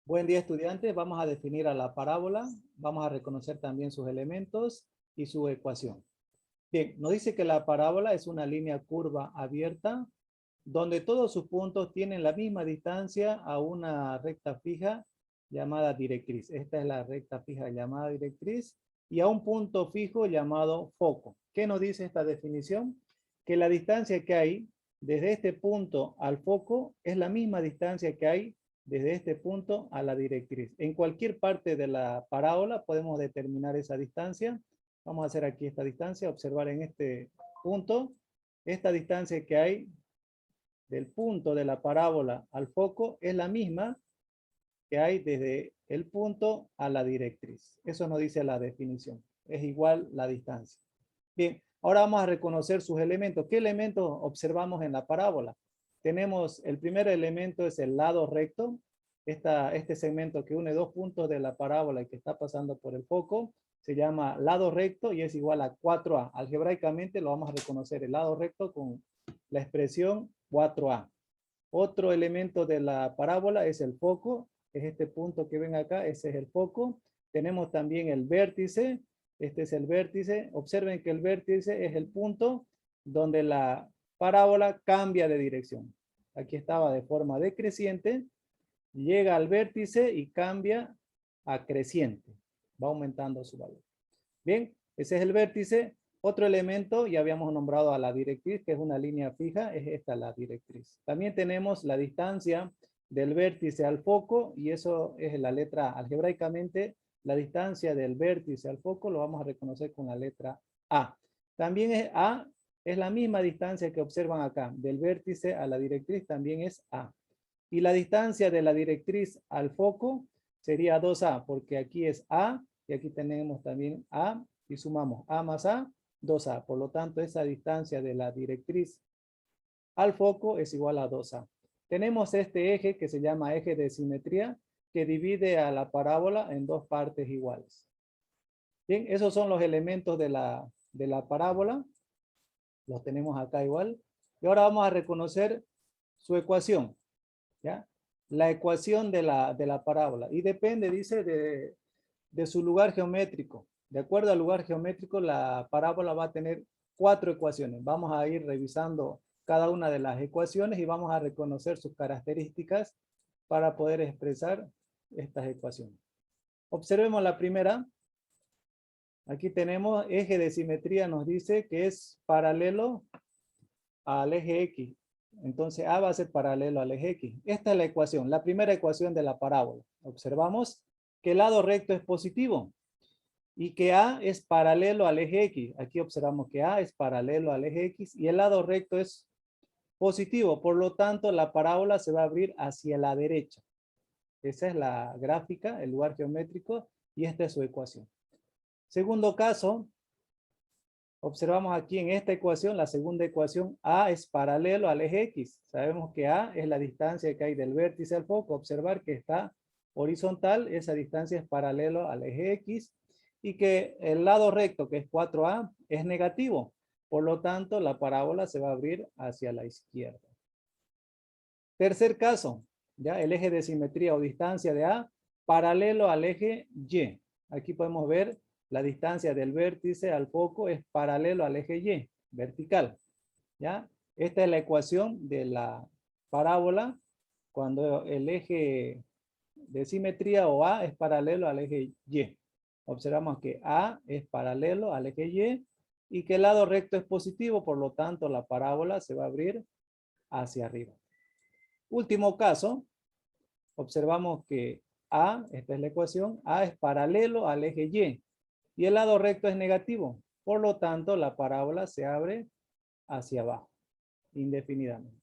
Buen día, estudiantes. Vamos a definir a la parábola. Vamos a reconocer también sus elementos y su ecuación. Bien, nos dice que la parábola es una línea curva abierta donde todos sus puntos tienen la misma distancia a una recta fija llamada directriz. Esta es la recta fija llamada directriz y a un punto fijo llamado foco. ¿Qué nos dice esta definición? Que la distancia que hay desde este punto al foco es la misma distancia que hay desde este punto a la directriz. En cualquier parte de la parábola podemos determinar esa distancia. Vamos a hacer aquí esta distancia, observar en este punto, esta distancia que hay del punto de la parábola al foco es la misma que hay desde el punto a la directriz. Eso nos dice la definición. Es igual la distancia. Bien, ahora vamos a reconocer sus elementos. ¿Qué elementos observamos en la parábola? Tenemos, el primer elemento es el lado recto. Este segmento que une dos puntos de la parábola y que está pasando por el foco se llama lado recto y es igual a 4a. Algebraicamente lo vamos a reconocer el lado recto con la expresión 4a. Otro elemento de la parábola es el foco. Es este punto que ven acá, ese es el foco. Tenemos también el vértice. Este es el vértice. Observen que el vértice es el punto donde la parábola cambia de dirección. Aquí estaba de forma decreciente, llega al vértice y cambia a creciente. Va aumentando su valor. Bien, ese es el vértice. Otro elemento, ya habíamos nombrado a la directriz, que es una línea fija, es esta la directriz. También tenemos la distancia del vértice al foco, y eso es la letra algebraicamente, la distancia del vértice al foco lo vamos a reconocer con la letra A. También es A, es la misma distancia que observan acá, del vértice a la directriz también es A. Y la distancia de la directriz al foco sería 2A, porque aquí es A, y aquí tenemos también A, y sumamos A más A, 2A. Por lo tanto, esa distancia de la directriz al foco es igual a 2A. Tenemos este eje que se llama eje de simetría, que divide a la parábola en dos partes iguales. Bien, esos son los elementos de la parábola. Los tenemos acá igual. Y ahora vamos a reconocer su ecuación, ¿ya? La ecuación de la parábola. Y depende, dice, de su lugar geométrico. De acuerdo al lugar geométrico, la parábola va a tener 4 ecuaciones. Vamos a ir revisando cada una de las ecuaciones y vamos a reconocer sus características para poder expresar estas ecuaciones. Observemos la primera. Aquí tenemos eje de simetría, nos dice que es paralelo al eje X. Entonces A va a ser paralelo al eje X. Esta es la ecuación, la primera ecuación de la parábola. Observamos que el lado recto es positivo y que A es paralelo al eje X. Aquí observamos que A es paralelo al eje X y el lado recto es positivo. Por lo tanto, la parábola se va a abrir hacia la derecha. Esa es la gráfica, el lugar geométrico, y esta es su ecuación. Segundo caso, observamos aquí en esta ecuación, la segunda ecuación, A es paralelo al eje X. Sabemos que A es la distancia que hay del vértice al foco. Observar que está horizontal, esa distancia es paralelo al eje X. Y que el lado recto, que es 4A, es negativo. Por lo tanto, la parábola se va a abrir hacia la izquierda. Tercer caso, ya el eje de simetría o distancia de A, paralelo al eje Y. Aquí podemos ver la distancia del vértice al foco es paralelo al eje Y, vertical. ¿Ya? Esta es la ecuación de la parábola cuando el eje de simetría o A es paralelo al eje Y. Observamos que A es paralelo al eje y que el lado recto es positivo, por lo tanto la parábola se va a abrir hacia arriba. Último caso, observamos que A, esta es la ecuación, A es paralelo al eje y el lado recto es negativo. Por lo tanto, la parábola se abre hacia abajo, indefinidamente.